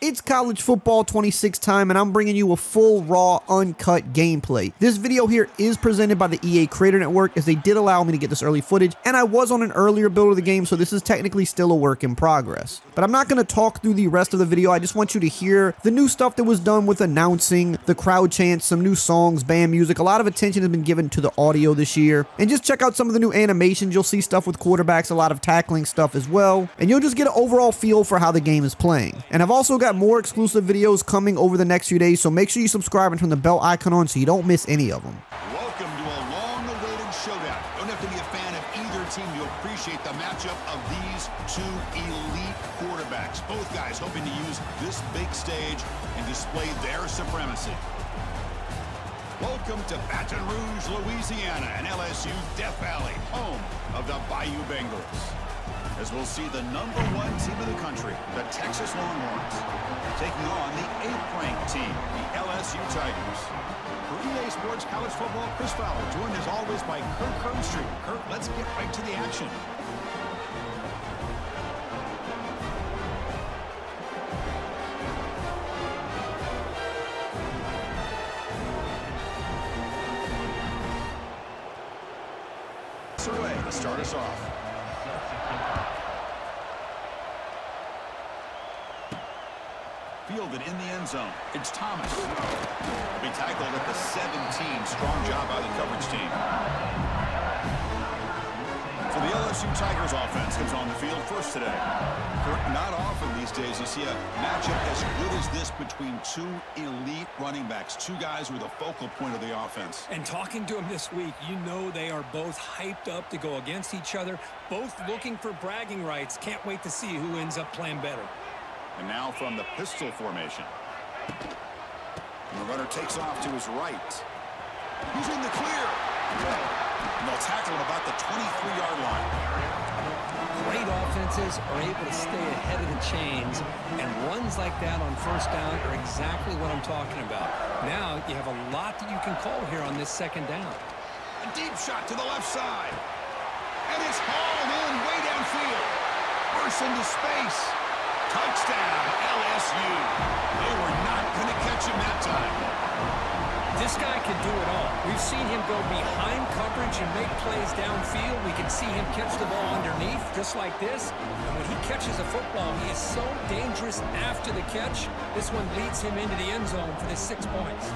It's college football 26 time, and I'm bringing you a full, raw, uncut gameplay. This video here is presented by the EA Creator Network, as they did allow me to get this early footage, and I was on an earlier build of the game, so this is technically still a work in progress. But I'm not going to talk through the rest of the video. I just want you to hear the new stuff that was done with announcing, the crowd chants, some new songs, band music. A lot of attention has been given to the audio this year. And just check out some of the new animations. You'll see stuff with quarterbacks, a lot of tackling stuff as well. And you'll just get an overall feel for how the game is playing. And I've also got more exclusive videos coming over the next few days, so make sure you subscribe and turn the bell icon on so you don't miss any of them. Welcome to a long-awaited showdown. Don't have to be a fan of either team. You'll appreciate the matchup of these two elite quarterbacks. Both guys hoping to use this big stage and display their supremacy. Welcome to Baton Rouge, Louisiana, and LSU Death Valley, home of the Bayou Bengals. As we'll see the #1 team in the country, the Texas Longhorns, taking on the 8th-ranked team, the LSU Tigers. For EA Sports College Football, Chris Fowler, joined as always by Kirk Hermstreet. Kirk, let's get right to the action. Away to start us off. Fielded in the end zone. It's Thomas. Be tackled at the 17. Strong job by the coverage team. So the LSU Tigers offense comes on the field first today. Not often these days you see a matchup as good as this between two elite running backs, two guys who are the focal point of the offense. And talking to them this week, you know they are both hyped up to go against each other, both looking for bragging rights. Can't wait to see who ends up playing better. And now from the pistol formation. And the runner takes off to his right. He's in the clear. And they'll tackle him about the 23-yard line. Great offenses are able to stay ahead of the chains, and runs like that on first down are exactly what I'm talking about. Now you have a lot that you can call here on this second down. A deep shot to the left side. And it's hauled in way downfield. Bursts into space. Touchdown, LSU. They were not going to catch him that time. This guy can do it all. We've seen him go behind coverage and make plays downfield. We can see him catch the ball underneath, just like this. And when he catches a football, he is so dangerous after the catch. This one leads him into the end zone for the 6 points.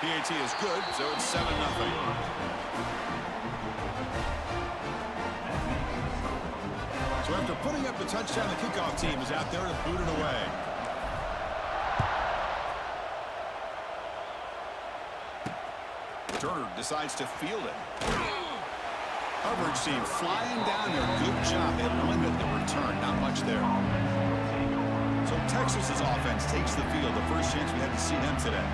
PAT is good, so it's 7-0. So after putting up the touchdown, the kickoff team is out there to boot it away. Turner decides to field it. Coverage team flying down there. Good job. They limit the return. Not much there. So Texas's offense takes the field. The first chance we had to see them today.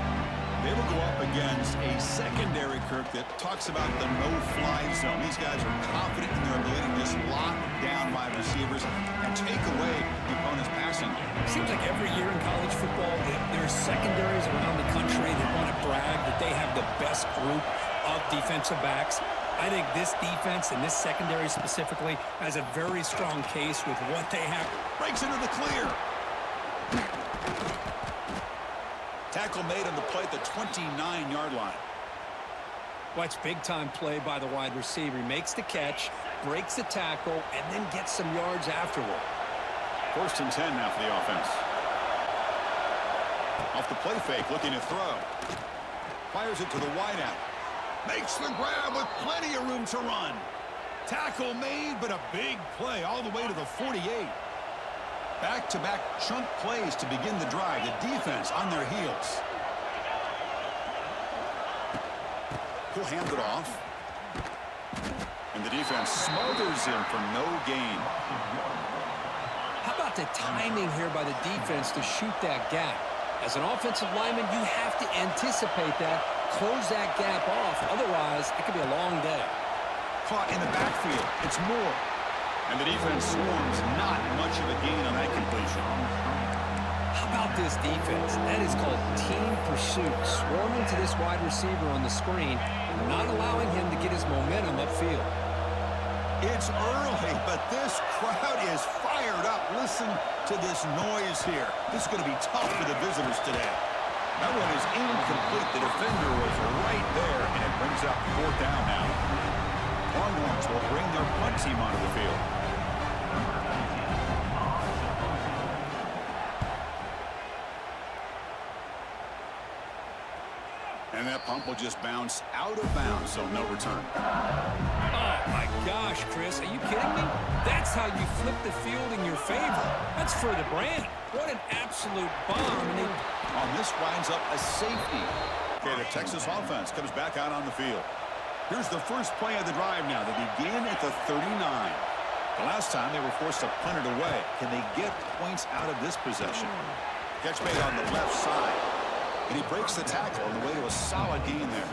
They will go up against a secondary, Kirk, that talks about the no-fly zone. These guys are confident in their ability to just lock down wide receivers and take away the opponent's passing. Seems like every year in college football, there's secondaries around the country that want to brag that they have the best group of defensive backs. I think this defense and this secondary specifically has a very strong case with what they have. Breaks into the clear. Tackle made on the play at the 29-yard line. Watch big-time play by the wide receiver. He makes the catch, breaks the tackle, and then gets some yards afterward. 1st and 10 now for the offense. Off the play fake, looking to throw. Fires it to the wideout. Makes the grab with plenty of room to run. Tackle made, but a big play all the way to the 48. Back-to-back chunk plays to begin the drive. The defense on their heels. He'll hand it off. And the defense smothers him for no gain. How about the timing here by the defense to shoot that gap? As an offensive lineman, you have to anticipate that, close that gap off. Otherwise, it could be a long day. Caught in the backfield. It's Moore. And the defense swarms. Not much of a gain on that completion. How about this defense. That is called team pursuit. Swarming to this wide receiver on the screen, not allowing him to get his momentum upfield. It's early, but this crowd is fired up. Listen to this noise here. This is going to be tough for the visitors today. That one is incomplete. The defender was right there, and it brings up 4th down now. Longhorns will bring their punt team onto the field. And that punt will just bounce out of bounds, so no return. Oh, my gosh, Chris. Are you kidding me? That's how you flip the field in your favor. That's for the brand. What an absolute bomb. On this winds up a safety. Okay, the Texas offense comes back out on the field. Here's the first play of the drive now. They begin at the 39. The last time they were forced to punt it away. Can they get points out of this possession? Catch made on the left side. And he breaks the tackle on the way to a solid gain there.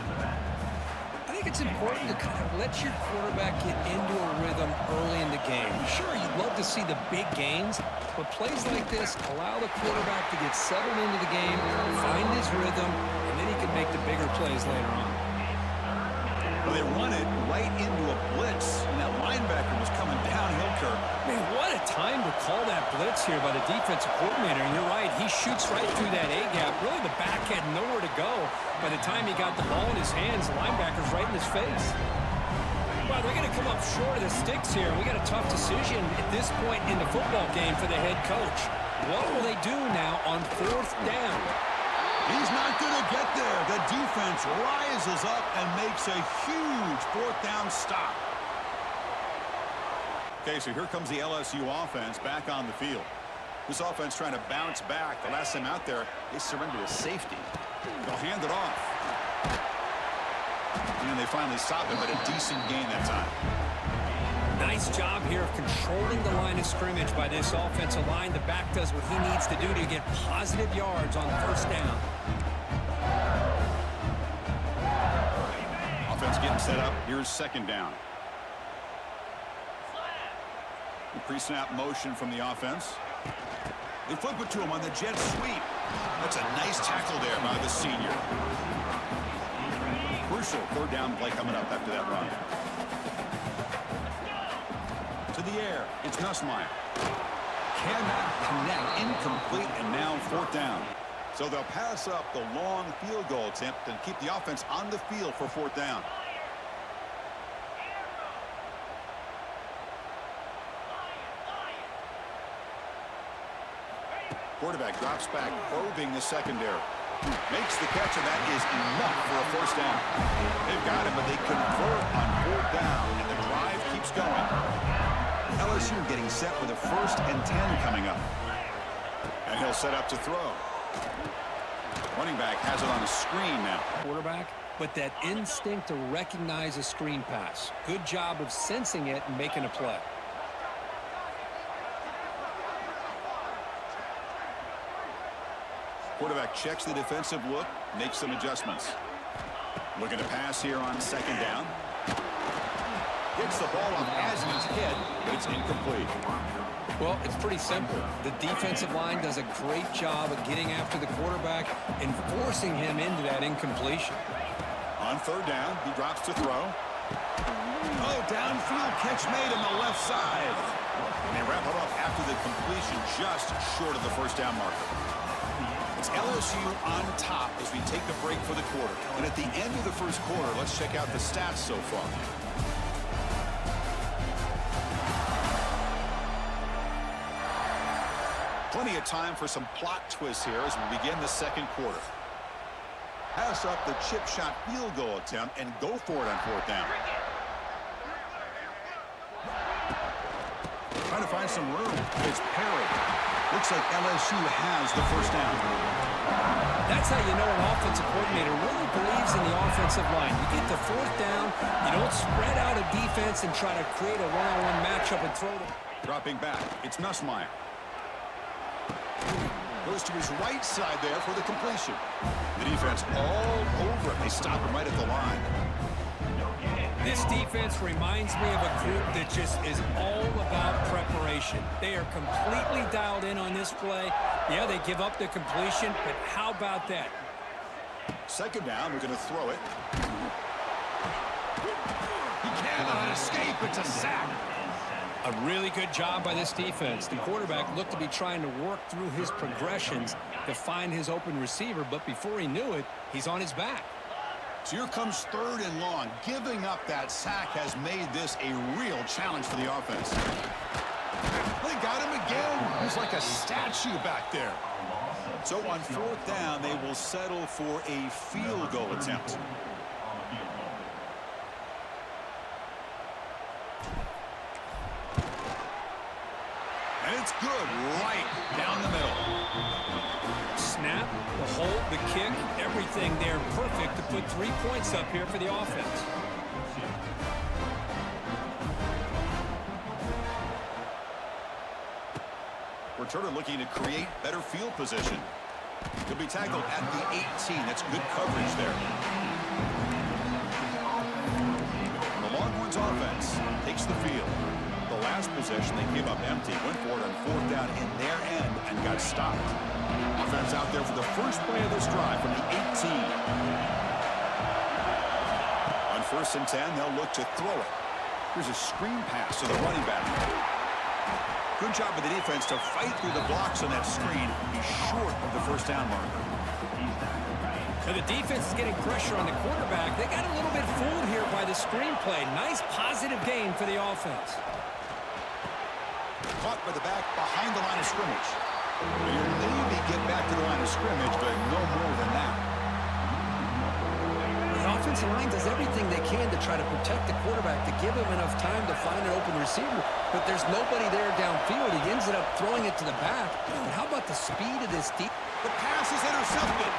I think it's important to kind of let your quarterback get into a rhythm early in the game. Sure, you'd love to see the big gains, but plays like this allow the quarterback to get settled into the game, find his rhythm, and then he can make the bigger plays later on. Well, they run it right into a blitz, and that linebacker was coming downhill, Kirk. Man, what a time to call that blitz here by the defensive coordinator. And you're right, he shoots right through that A-gap. Really, the back had nowhere to go. By the time he got the ball in his hands, the linebacker's right in his face. Well, they're going to come up short of the sticks here. We got a tough decision at this point in the football game for the head coach. What will they do now on 4th down? He's not going to get there. The defense rises up and makes a huge 4th down stop. Okay, so here comes the LSU offense back on the field. This offense trying to bounce back. The last time out there, they surrendered a safety. They'll hand it off. And they finally stop him, but a decent gain that time. Nice job here of controlling the line of scrimmage by this offensive line. The back does what he needs to do to get positive yards on 1st down. Offense getting set up. Here's 2nd down. Pre-snap motion from the offense. They flip it to him on the jet sweep. That's a nice tackle there by the senior. Crucial 3rd down play coming up after that run. To the air. It's Nussmeier. Cannot connect. Incomplete, and now 4th down. So they'll pass up the long field goal attempt and keep the offense on the field for 4th down. Quarterback drops back, probing the secondary. Makes the catch, and that is enough for a 1st down. They've got him, but they convert on 4th down, and the drive keeps going. LSU getting set with a 1st and 10 coming up. And he'll set up to throw. Running back has it on a screen now. Quarterback, but that instinct to recognize a screen pass. Good job of sensing it and making a play. Quarterback checks the defensive look, makes some adjustments. Looking to pass here on 2nd down. Gets the ball off as he's hit, but it's incomplete. Well, it's pretty simple. The defensive line does a great job of getting after the quarterback and forcing him into that incompletion. On 3rd down, he drops to throw. Oh, downfield catch made on the left side. And they wrap it up after the completion just short of the 1st down marker. It's LSU on top as we take the break for the quarter. And at the end of the 1st quarter, let's check out the stats so far. Plenty of time for some plot twists here as we begin the 2nd quarter. Pass up the chip shot field goal attempt and go for it on 4th down. Trying to find some room. It's Perry. Looks like LSU has the 1st down. That's how you know an offensive coordinator really believes in the offensive line. You get the 4th down, you don't spread out a defense and try to create a one-on-one matchup and throw them. Dropping back, it's Nussmeier. Goes to his right side there for the completion. The defense all over him. They stop him right at the line. This defense reminds me of a group that just is all about preparation. They are completely dialed in on this play. Yeah, they give up the completion, but how about that? Second down, we're going to throw it. He cannot escape. It's a sack. A really good job by this defense. The quarterback looked to be trying to work through his progressions to find his open receiver, but before he knew it, he's on his back. So here comes 3rd and long. Giving up that sack has made this a real challenge for the offense. They got him again. He's like a statue back there. So on 4th down, they will settle for a field goal attempt. And it's good right down the middle. Snap, the hold, the kick, everything there perfect to put 3 points up here for the offense. Returner looking to create better field position. He'll be tackled at the 18. That's good coverage there. The Longhorns offense takes the field. The last possession they gave up empty. Went for it on 4th down in their end and got stopped. Offense out there for the first play of this drive from the 18. On 1st and 10, they'll look to throw it. Here's a screen pass to the running back. Good job of the defense to fight through the blocks on that screen. He's short of the 1st down marker. Now the defense is getting pressure on the quarterback. They got a little bit fooled here by the screenplay. Nice positive gain for the offense. Caught by the back behind the line of scrimmage. You'll maybe get back to the line of scrimmage, but no more than that. The offensive line does everything they can to try to protect the quarterback, to give him enough time to find an open receiver, but there's nobody there downfield. He ends up throwing it to the back. But how about the speed of this deep? The pass is intercepted.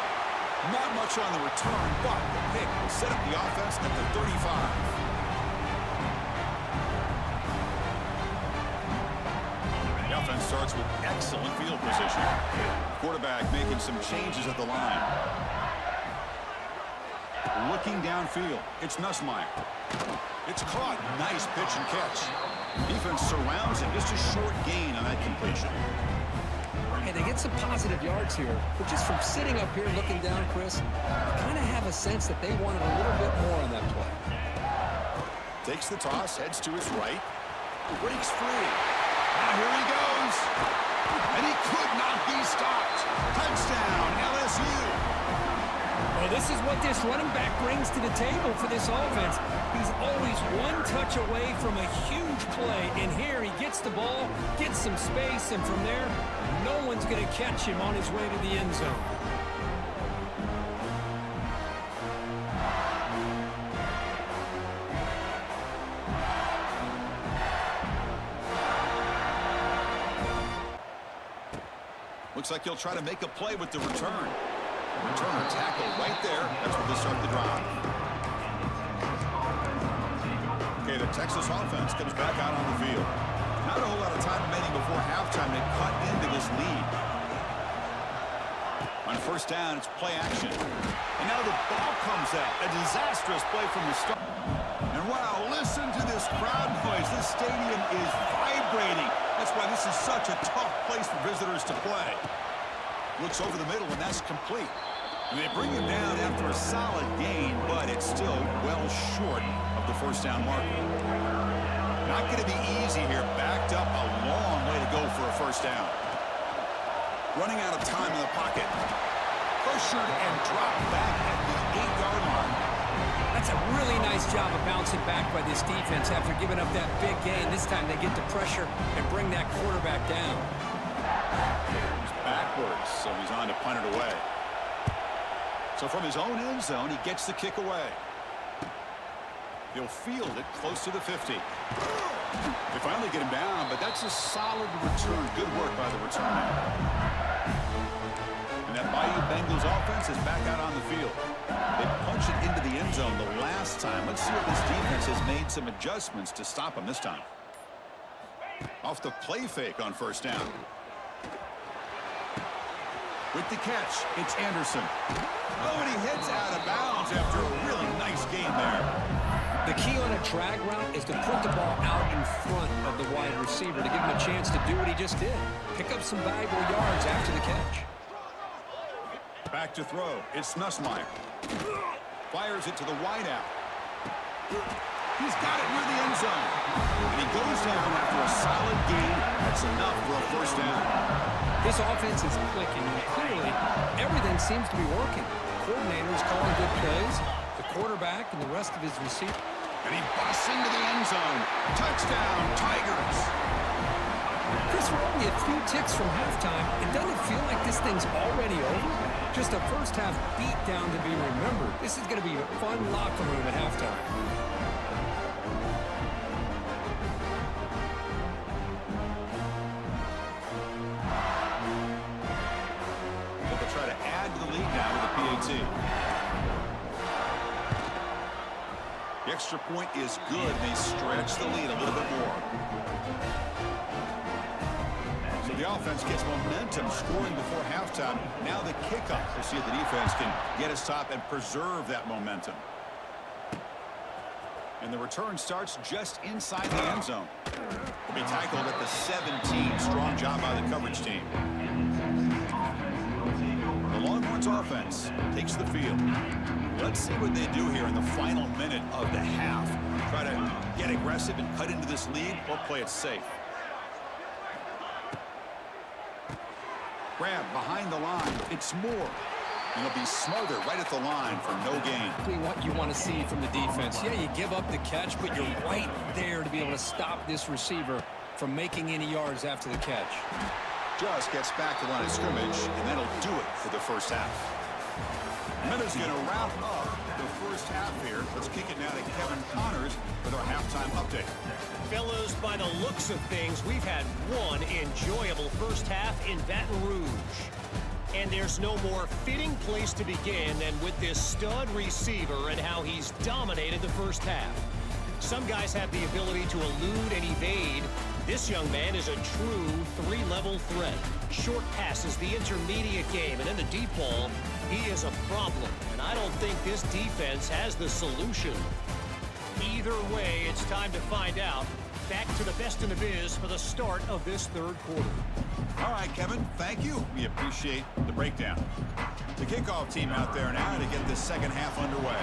Not much on the return, but the pick will set up the offense at the 35. The offense starts with excellent field position. Quarterback making some changes at the line. Looking downfield, it's Nussmeier. It's caught. Nice pitch and catch. Defense surrounds him. Just a short gain on that completion. Hey, they get some positive yards here, but just from sitting up here looking down, Chris, I kind of have a sense that they wanted a little bit more on that play. Takes the toss, heads to his right. Breaks free. Now here he goes. And he could not be stopped. Touchdown, LSU. Well, this is what this running back brings to the table for this offense. He's always one touch away from a huge play, and here he gets the ball, gets some space, and from there, no one's going to catch him on his way to the end zone. Looks like he'll try to make a play with the return. Returner tackle right there. That's where they start the drive. Okay, the Texas offense comes back out on the field. Not a whole lot of time remaining before halftime to cut into this lead. On 1st down, it's play action. And now the ball comes out. A disastrous play from the start. And wow, listen to this crowd noise. This stadium is vibrating. That's why this is such a tough place for visitors to play. Looks over the middle, and that's complete. And they bring him down after a solid gain, but it's still well short of the 1st down marker. Not going to be easy here. Backed up a long way to go for a 1st down. Running out of time in the pocket. Pressured and dropped back at the 8-yard mark. That's a really nice job of bouncing back by this defense after giving up that big gain. This time they get the pressure and bring that quarterback down. He's backwards, so he's on to punt it away. So from his own end zone, he gets the kick away. He'll field it close to the 50. They finally get him down, but that's a solid return. Good work by the returner. And that Bayou Bengals offense is back out on the field. They punch it into the end zone the last time. Let's see if this defense has made some adjustments to stop him this time. Off the play fake on 1st down. With the catch, it's Anderson. Oh, and he heads out of bounds after a really nice game there. The key on a drag route is to put the ball out in front of the wide receiver to give him a chance to do what he just did. Pick up some valuable yards after the catch. Back to throw. It's Nussmeier. Fires it to the wideout. He's got it near the end zone. And he goes down after a solid gain. That's enough for a first down. This offense is clicking, and clearly everything seems to be working. The coordinator is calling good plays, the quarterback and the rest of his receivers. And he busts into the end zone. Touchdown, Tigers. Chris, we're only a few ticks from halftime. It doesn't feel like this thing's already over. Just a first-half beatdown to be remembered. This is going to be a fun locker room at halftime. They'll try to add to the lead now with a PAT. The extra point is good. They stretch the lead a little bit more. So the offense gets momentum scoring before halftime. Now the kickoff. We'll see if the defense can get a stop and preserve that momentum. And the return starts just inside the end zone. Will be tackled at the 17. Strong job by the coverage team. The Longhorns offense takes the field. Let's see what they do here in the final minute of the half. Try to get aggressive and cut into this lead or play it safe. Grab behind the line. It's Moore. And he'll be smothered right at the line for no gain. What you want to see from the defense. Yeah, you give up the catch, but you're right there to be able to stop this receiver from making any yards after the catch. Just gets back to the line of scrimmage, and that'll do it for the first half. Minutes going to wrap up the first half here. Let's kick it now to Kevin Connors with our halftime update. Fellows, by the looks of things, we've had one enjoyable first half in Baton Rouge. And there's no more fitting place to begin than with this stud receiver and how he's dominated the first half. Some guys have the ability to elude and evade. This young man is a true three-level threat. Short passes, the intermediate game, and then the deep ball. He is a problem, and I don't think this defense has the solution. Either way, it's time to find out. Back to the best in the biz for the start of this third quarter. All right, Kevin, thank you. We appreciate the breakdown. The kickoff team out there now to get this second half underway.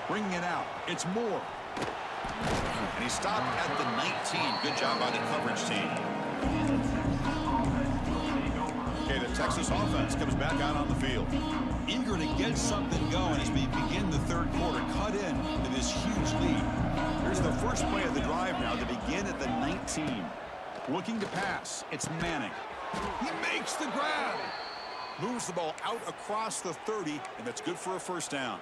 Bringing it out, it's Moore. And he stopped at the 19. Good job by the coverage team. Okay, the Texas offense comes back out on the field. Eager to get something going as we begin the third quarter. Cut in to this huge lead. Here's the first play of the drive now to begin at the 19. Looking to pass. It's Manning. He makes the grab. Moves the ball out across the 30, and that's good for a first down.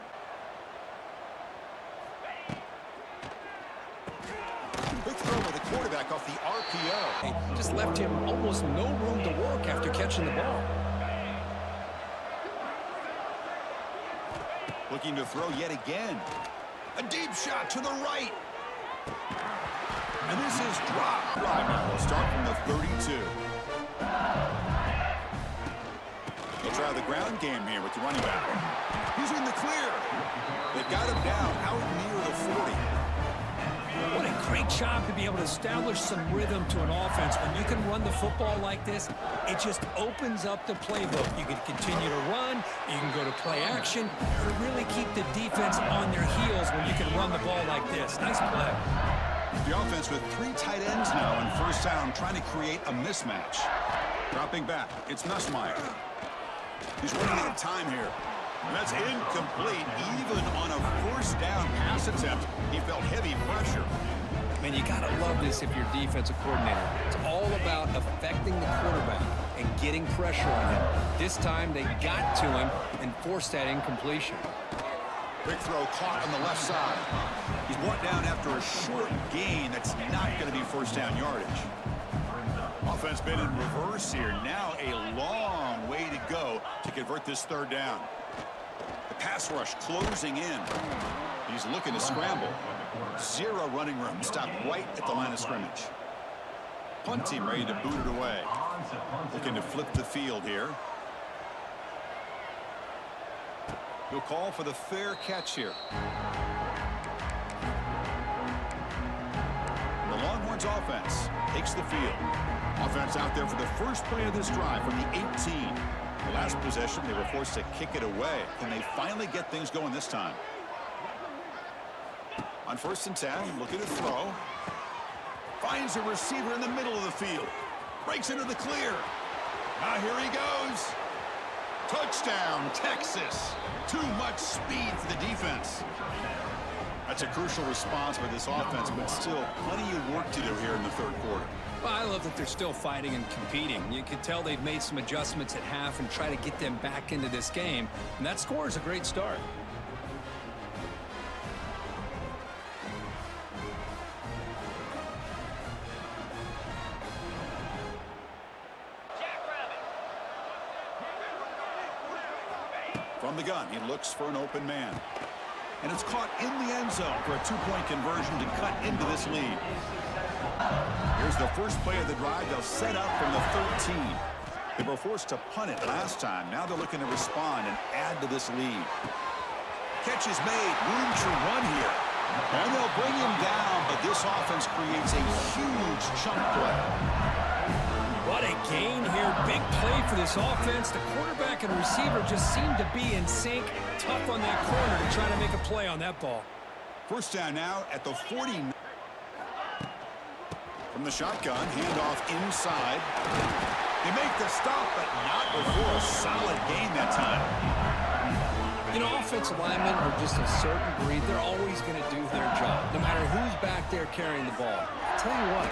Quick throw with the quarterback off the RPO. Just left him almost no room to work after catching the ball. Looking to throw yet again. A deep shot to the right. And this is drop. Drive now. We'll start from the 32. They'll try the ground game here with the running back. He's in the clear. They've got him down out near the 40. What a great job to be able to establish some rhythm to an offense. When you can run the football like this, it just opens up the playbook. You can continue to run, you can go to play action, or really keep the defense on their heels when you can run the ball like this. Nice play. The offense with 3 tight ends now in first down, trying to create a mismatch. Dropping back, it's Nussmeier. He's running out of time here. And that's incomplete. Even on a first down pass attempt, he felt heavy pressure. Man, you got to love this if you're defensive coordinator. It's all about affecting the quarterback and getting pressure on him. This time, they got to him and forced that incompletion. Big throw caught on the left side. He's brought down after a short gain that's not going to be first down yardage. Offense been in reverse here. Now a long way to go to convert this third down. The pass rush closing in. He's looking to scramble. Zero running room. Stopped right at the line of scrimmage. punt team ready to boot it away. Looking to flip the field here. He'll call for the fair catch here. The Longhorns offense takes the field. Offense out there for the first play of this drive from the 18. The last possession, they were forced to kick it away. Can they finally get things going this time? On 1st and 10, looking to throw. Finds a receiver in the middle of the field. Breaks into the clear. Now here he goes. Touchdown, Texas. Too much speed for the defense. That's a crucial response by this offense, but still plenty of work to do here in the 3rd quarter. Well, I love that they're still fighting and competing. You can tell they've made some adjustments at half and try to get them back into this game. And that score is a great start. From the gun, he looks for an open man. And it's caught in the end zone for a 2-point conversion to cut into this lead. Here's the first play of the drive. They'll set up from the 13. They were forced to punt it last time. Now they're looking to respond and add to this lead. Catch is made. Room to run here. And they'll bring him down, but this offense creates a huge chunk play. What a gain here. Big play for this offense. The quarterback and receiver just seem to be in sync. Tough on that corner to try to make a play on that ball. First down now at the 40. From the shotgun, handoff inside. They make the stop, but not before a solid gain that time. You know, offensive linemen are just a certain breed. They're always going to do their job, no matter who's back there carrying the ball. I'll tell you what,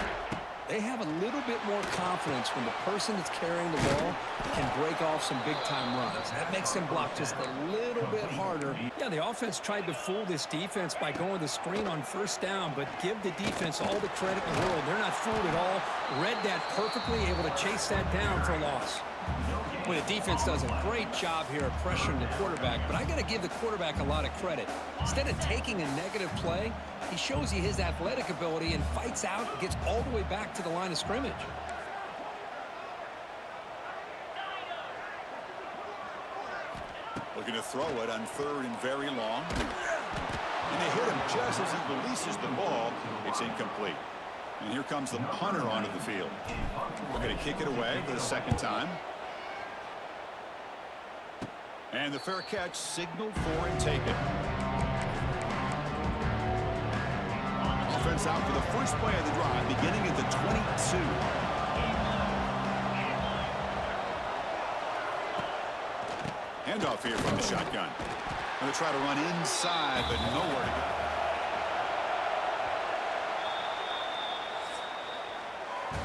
they have a little bit more confidence when the person that's carrying the ball can break off some big-time runs. That makes them block just a little bit harder. Yeah, the offense tried to fool this defense by going the screen on 1st down, but give the defense all the credit in the world. They're not fooled at all. Read that perfectly, able to chase that down for a loss. Well, the defense does a great job here of pressuring the quarterback, but I got to give the quarterback a lot of credit. Instead of taking a negative play, he shows you his athletic ability and fights out and gets all the way back to the line of scrimmage. Looking to throw it on 3rd and very long. And they hit him just as he releases the ball. It's incomplete. And here comes the punter onto the field. We're going to kick it away for the 2nd time. And the fair catch signaled for and taken. Offense out for the first play of the drive, beginning at the 22. Handoff here from the shotgun. Going to try to run inside, but nowhere to go.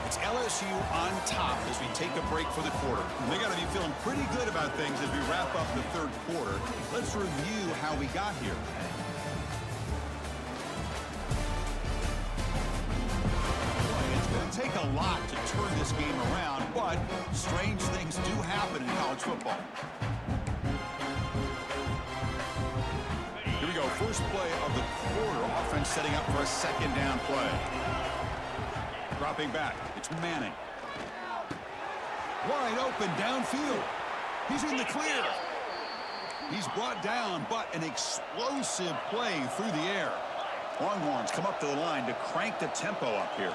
It's LSU on top as we take a break for the quarter. They got to be feeling pretty good about things as we wrap up the 3rd quarter. Let's review how we got here. It's going to take a lot to turn this game around, but strange things do happen in college football. Here we go. First play of the quarter. Offense setting up for a 2nd down play. Dropping back, it's Manning. Wide open downfield. He's in the clear. He's brought down, but an explosive play through the air. Longhorns come up to the line to crank the tempo up here.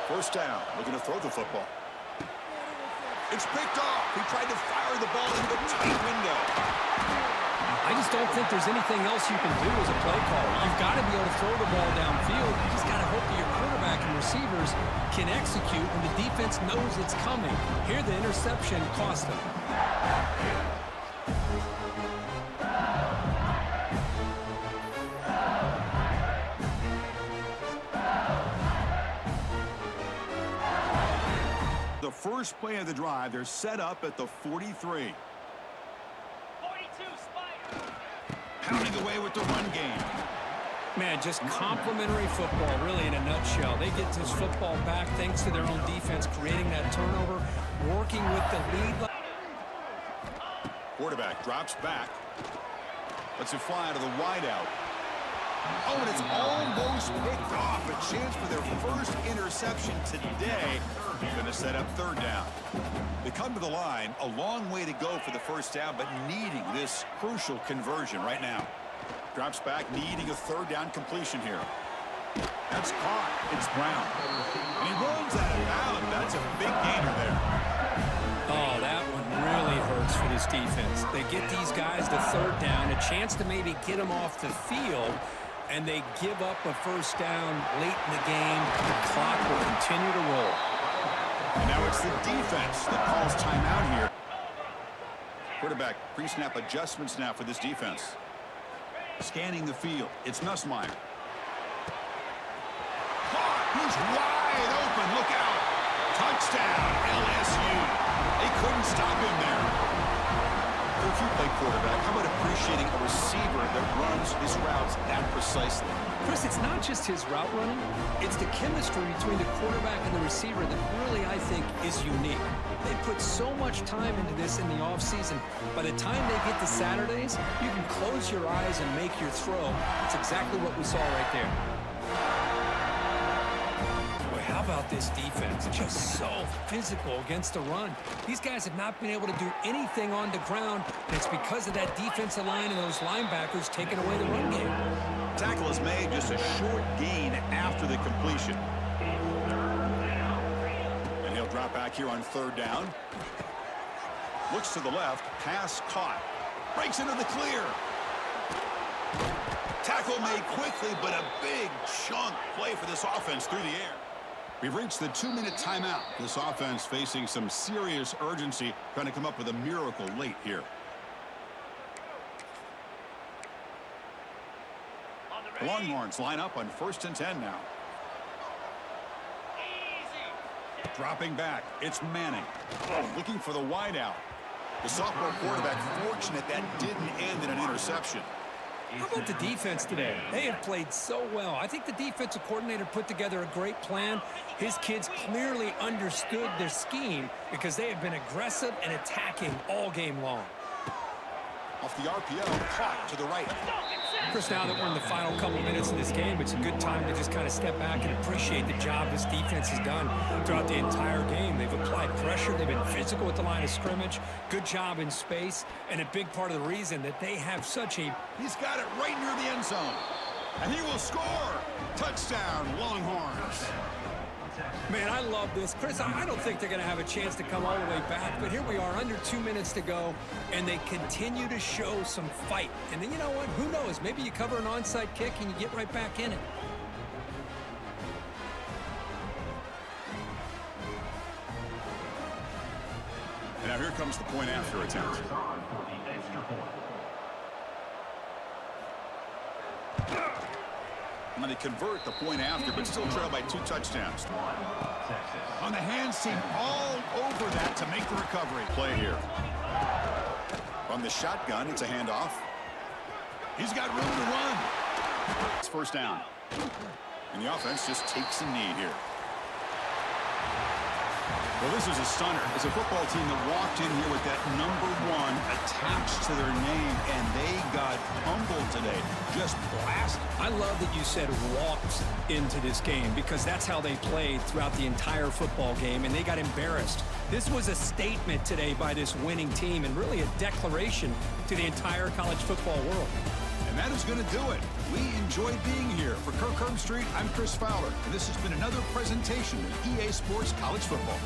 First down, looking to throw the football. It's picked off. He tried to fire the ball into a tight window. I just don't think there's anything else you can do as a play caller. You've got to be able to throw the ball downfield. You just got to hope that your quarterback and receivers can execute when the defense knows it's coming. Here, the interception cost them. The first play of the drive, they're set up at the 43. Pounding away with the run game. Man, just complimentary football, really, in a nutshell. They get this football back thanks to their own defense, creating that turnover, working with the lead. Quarterback drops back. Lets it fly out of the wideout. Oh, and it's almost picked off. A chance for their first interception today. Going to set up third down. They come to the line, a long way to go for the first down, but needing this crucial conversion right now. Drops back, needing a third down completion here. That's caught. It's Brown. And he runs out of bounds. That's a big gainer there. Oh, that one really hurts for this defense. They get these guys to third down, a chance to maybe get them off the field, and they give up a first down late in the game. The clock will continue to roll. And now it's the defense that calls timeout here. Quarterback pre-snap adjustments now for this defense. Scanning the field. It's Nussmeier. Caught. He's wide open. Look out. Touchdown, LSU. They couldn't stop him there. If you play quarterback, how about appreciating a receiver that runs his routes that precisely? Chris, it's not just his route running. It's the chemistry between the quarterback and the receiver that really, I think, is unique. They put so much time into this in the offseason. By the time they get to Saturdays, you can close your eyes and make your throw. It's exactly what we saw right there. Boy, how about this defense? Just so physical against the run. These guys have not been able to do anything on the ground, and it's because of that defensive line and those linebackers taking away the run game. Tackle is made, just a short gain after the completion. And he'll drop back here on third down. Looks to the left, pass caught. Breaks into the clear. Tackle made quickly, but a big chunk play for this offense through the air. We've reached the 2-minute timeout. This offense facing some serious urgency, trying to come up with a miracle late here. The Longhorns line up on 1st and 10 now. Dropping back, it's Manning. Looking for the wideout. The sophomore quarterback fortunate that didn't end in an interception. How about the defense today? They have played so well. I think the defensive coordinator put together a great plan. His kids clearly understood their scheme because they have been aggressive and attacking all game long. Off the RPO, caught to the right. Chris, now that we're in the final couple minutes of this game, it's a good time to just kind of step back and appreciate the job this defense has done throughout the entire game. They've applied pressure. They've been physical at the line of scrimmage. Good job in space. And a big part of the reason that they have such a... He's got it right near the end zone. And he will score. Touchdown, Longhorns. Man, I love this. Chris, I don't think they're going to have a chance to come all the way back, but here we are, under 2 minutes to go, and they continue to show some fight. And then, you know what? Who knows? Maybe you cover an onside kick and you get right back in it. And now here comes the point after attempt. And they convert the point after, but still trail by 2 touchdowns. On the hands team, all over that to make the recovery. Play here. From the shotgun, it's a handoff. He's got room to run. It's first down. And the offense just takes a knee here. Well, this is a stunner. It's a football team that walked in here with that #1 attached to their name, and they got humbled today. Just blasted. I love that you said walked into this game because that's how they played throughout the entire football game, and they got embarrassed. This was a statement today by this winning team and really a declaration to the entire college football world. And that is going to do it. We enjoyed being here. For Kirk Herbstreit, I'm Chris Fowler, and this has been another presentation of EA Sports College Football.